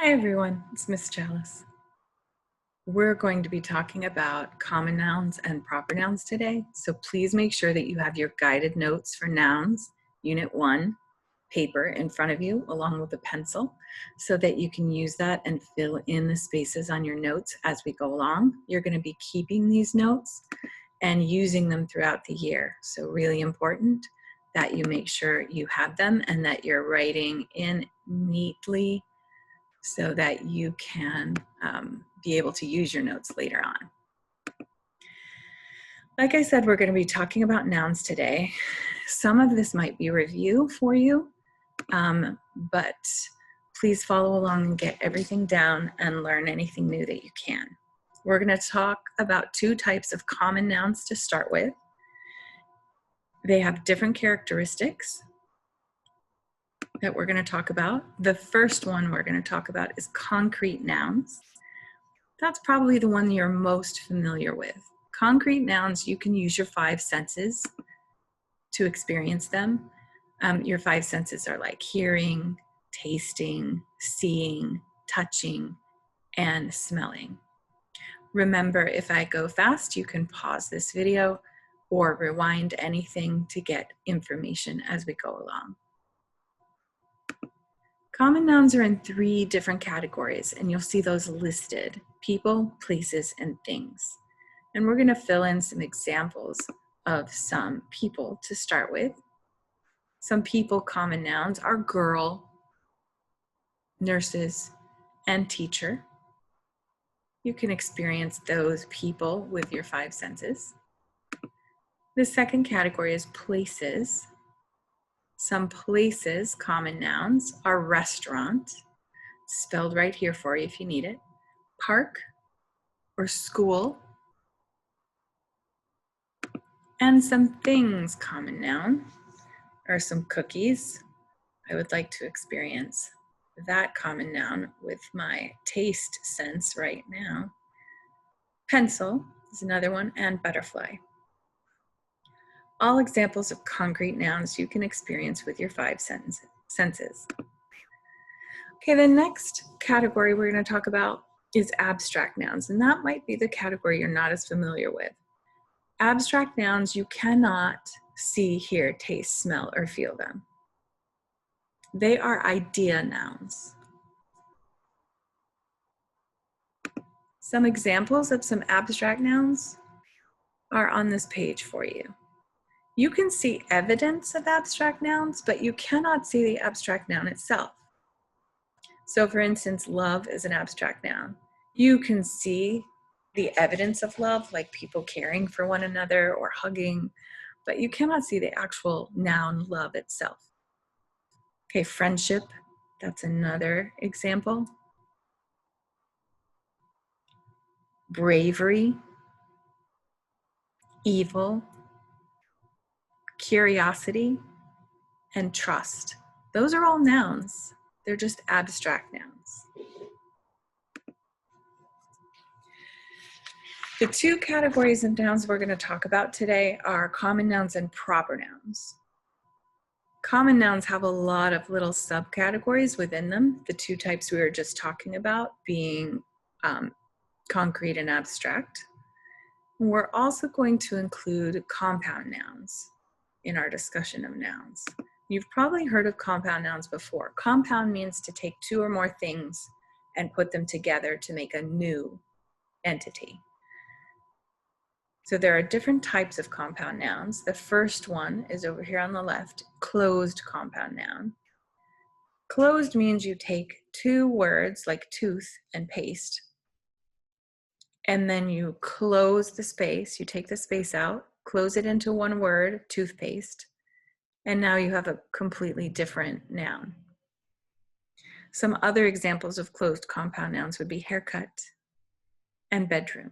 Hi everyone, it's Miss Chalice. We're going to be talking about common nouns and proper nouns today, so please make sure that you have your guided notes for nouns, Unit 1, paper in front of you along with a pencil so that you can use that and fill in the spaces on your notes as we go along. You're going to be keeping these notes and using them throughout the year, so really important that you make sure you have them and that you're writing in neatly so that you can be able to use your notes later on. Like I said, we're going to be talking about nouns today. Some of this might be review for you, but please follow along and get everything down and learn anything new that you can. We're going to talk about two types of common nouns to start with. They have different characteristics that we're going to talk about. The first one we're going to talk about is concrete nouns. That's probably the one you're most familiar with. Concrete nouns, you can use your five senses to experience them. Your five senses are like hearing, tasting, seeing, touching, and smelling. Remember, if I go fast, you can pause this video or rewind anything to get information as we go along. Common nouns are in three different categories, and you'll see those listed: people, places, and things. And we're going to fill in some examples of some people to start with. Some people common nouns are girl, nurses, and teacher. You can experience those people with your five senses. The second category is places. Some places common nouns are restaurant, spelled right here for you if you need it, park or school. And some things common noun are some cookies. I would like to experience that common noun with my taste sense right now. Pencil is another one, and butterfly. All examples of concrete nouns you can experience with your five senses. Okay, the next category we're going to talk about is abstract nouns, and that might be the category you're not as familiar with. Abstract nouns, you cannot see, hear, taste, smell, or feel them. They are idea nouns. Some examples of some abstract nouns are on this page for you. You can see evidence of abstract nouns, but you cannot see the abstract noun itself. So for instance, love is an abstract noun. You can see the evidence of love, like people caring for one another or hugging, but you cannot see the actual noun love itself. Okay, friendship, that's another example. Bravery, evil, curiosity, and trust. Those are all nouns. They're just abstract nouns. The two categories of nouns we're going to talk about today are common nouns and proper nouns. Common nouns have a lot of little subcategories within them, the two types we were just talking about being concrete and abstract. We're also going to include compound nouns in our discussion of nouns. You've probably heard of compound nouns before. Compound means to take two or more things and put them together to make a new entity. So there are different types of compound nouns. The first one is over here on the left, closed compound noun. Closed means you take two words like tooth and paste, and then you close the space. You take the space out, close it into one word, toothpaste, and now you have a completely different noun. Some other examples of closed compound nouns would be haircut and bedroom.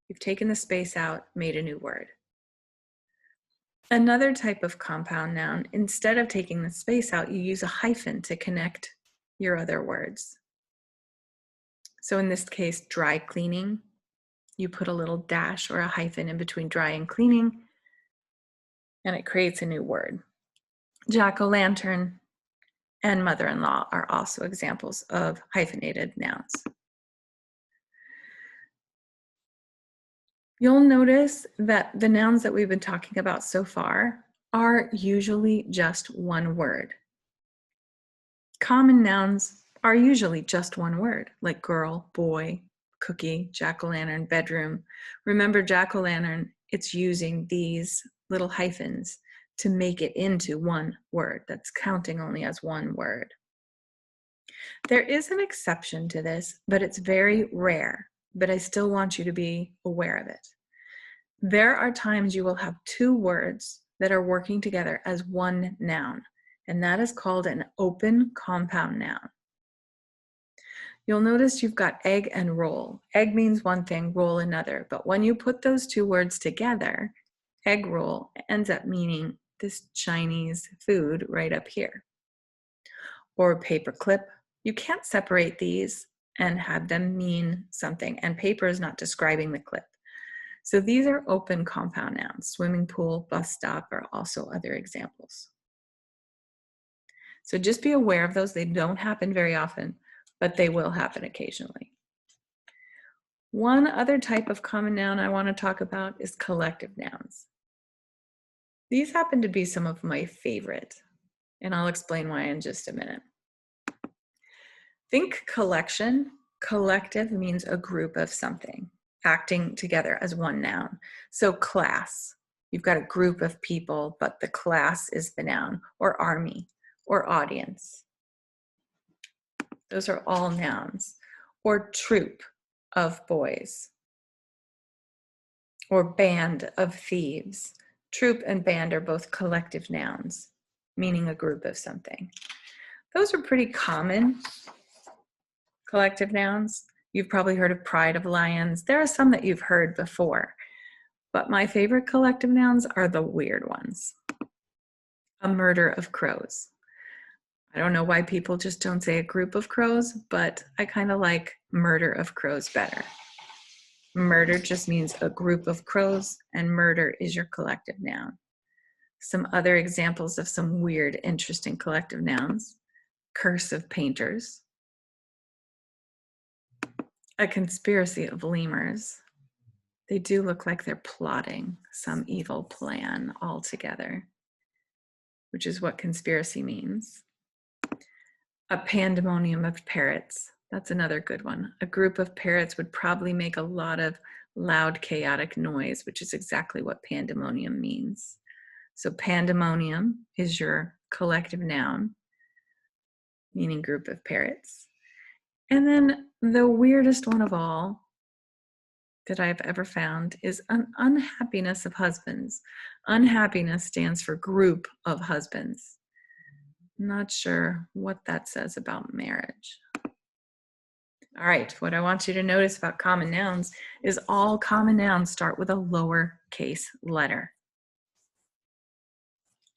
You've taken the space out, made a new word. Another type of compound noun, instead of taking the space out, you use a hyphen to connect your other words. So in this case, dry cleaning, you put a little dash or a hyphen in between dry and cleaning, and it creates a new word. Jack-o'-lantern and mother-in-law are also examples of hyphenated nouns. You'll notice that the nouns that we've been talking about so far are usually just one word. Common nouns are usually just one word, like girl, boy, cookie, jack-o'-lantern, bedroom. Remember, jack-o'-lantern, it's using these little hyphens to make it into one word. That's counting only as one word. There is an exception to this, but it's very rare, but I still want you to be aware of it. There are times you will have two words that are working together as one noun, and that is called an open compound noun. You'll notice you've got egg and roll. Egg means one thing, roll another, but when you put those two words together, egg roll ends up meaning this Chinese food right up here. Or paper clip. You can't separate these and have them mean something, and paper is not describing the clip. So these are open compound nouns. Swimming pool, bus stop are also other examples. So just be aware of those. They don't happen very often, but they will happen occasionally. One other type of common noun I want to talk about is collective nouns. These happen to be some of my favorite, and I'll explain why in just a minute. Think collection. Collective means a group of something acting together as one noun. So class, you've got a group of people, but the class is the noun, or army, or audience. Those are all nouns. Or troop of boys, or band of thieves. Troop and band are both collective nouns, meaning a group of something. Those are pretty common collective nouns. You've probably heard of pride of lions. There are some that you've heard before, but my favorite collective nouns are the weird ones. A murder of crows. I don't know why people just don't say a group of crows, but I kind of like murder of crows better. Murder just means a group of crows, and murder is your collective noun. Some other examples of some weird, interesting collective nouns. Curse of painters. A conspiracy of lemurs. They do look like they're plotting some evil plan all together, which is what conspiracy means. A pandemonium of parrots. That's another good one. A group of parrots would probably make a lot of loud, chaotic noise, which is exactly what pandemonium means. So pandemonium is your collective noun, meaning group of parrots. And then the weirdest one of all that I've ever found is an unhappiness of husbands. Unhappiness stands for group of husbands. Not sure what that says about marriage. All right, what I want you to notice about common nouns is all common nouns start with a lowercase letter.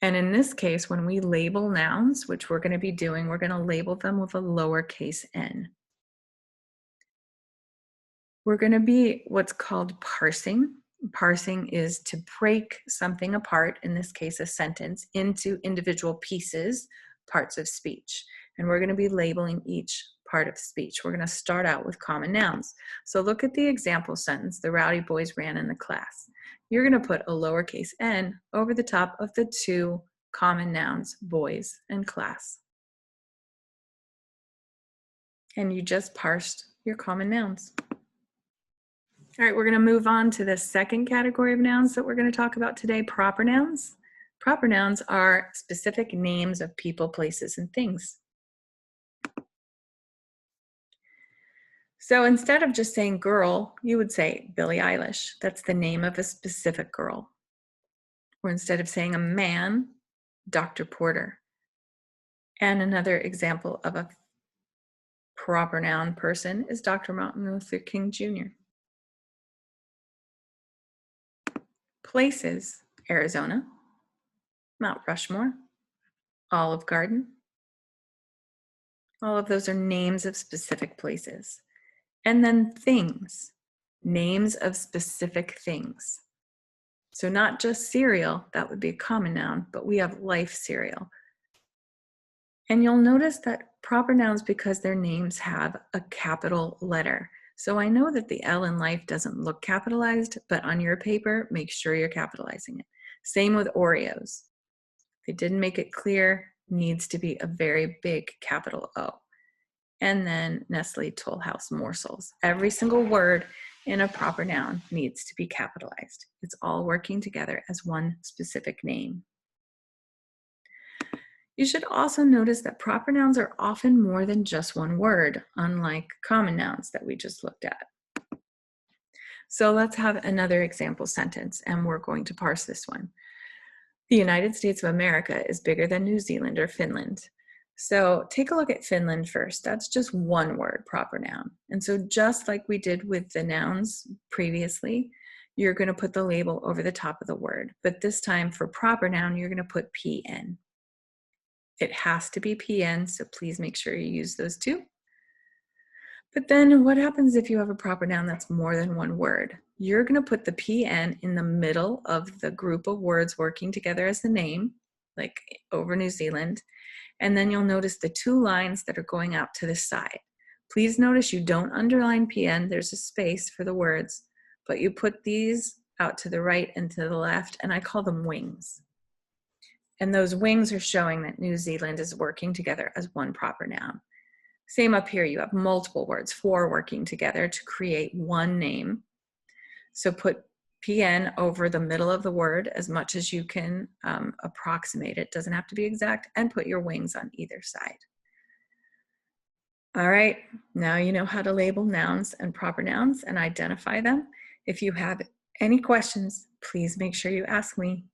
And in this case, when we label nouns, which we're going to be doing, we're going to label them with a lowercase n. We're going to be what's called parsing. Parsing is to break something apart, in this case a sentence, into individual pieces, parts of speech. And we're going to be labeling each part of speech. We're going to start out with common nouns. So look at the example sentence, the rowdy boys ran in the class. You're going to put a lowercase n over the top of the two common nouns, boys and class. And you just parsed your common nouns. All right, we're going to move on to the second category of nouns that we're going to talk about today, proper nouns. Proper nouns are specific names of people, places, and things. So instead of just saying girl, you would say Billie Eilish. That's the name of a specific girl. Or instead of saying a man, Dr. Porter. And another example of a proper noun person is Dr. Martin Luther King Jr. Places, Arizona, Mount Rushmore, Olive Garden. All of those are names of specific places. And then things, names of specific things. So not just cereal, that would be a common noun, but we have life cereal. And you'll notice that proper nouns, because their names have a capital letter. So I know that the L in life doesn't look capitalized, but on your paper, make sure you're capitalizing it. Same with Oreos. They didn't make it clear, needs to be a very big capital O. And then Nestle Toll House morsels. Every single word in a proper noun needs to be capitalized. It's all working together as one specific name. You should also notice that proper nouns are often more than just one word, unlike common nouns that we just looked at. So let's have another example sentence, and we're going to parse this one. The United States of America is bigger than New Zealand or Finland. So take a look at Finland first. That's just one word, proper noun. And so just like we did with the nouns previously, you're going to put the label over the top of the word. But this time for proper noun, you're going to put PN. It has to be PN, so please make sure you use those two. But then what happens if you have a proper noun that's more than one word? You're going to put the PN in the middle of the group of words working together as the name, like over New Zealand, and then you'll notice the two lines that are going out to the side. Please notice you don't underline PN, there's a space for the words, but you put these out to the right and to the left, and I call them wings. And those wings are showing that New Zealand is working together as one proper noun. Same up here, you have multiple words, 4 working together to create one name. So put PN over the middle of the word as much as you can approximate it. Doesn't have to be exact, and put your wings on either side. All right, now you know how to label nouns and proper nouns and identify them. If you have any questions, please make sure you ask me.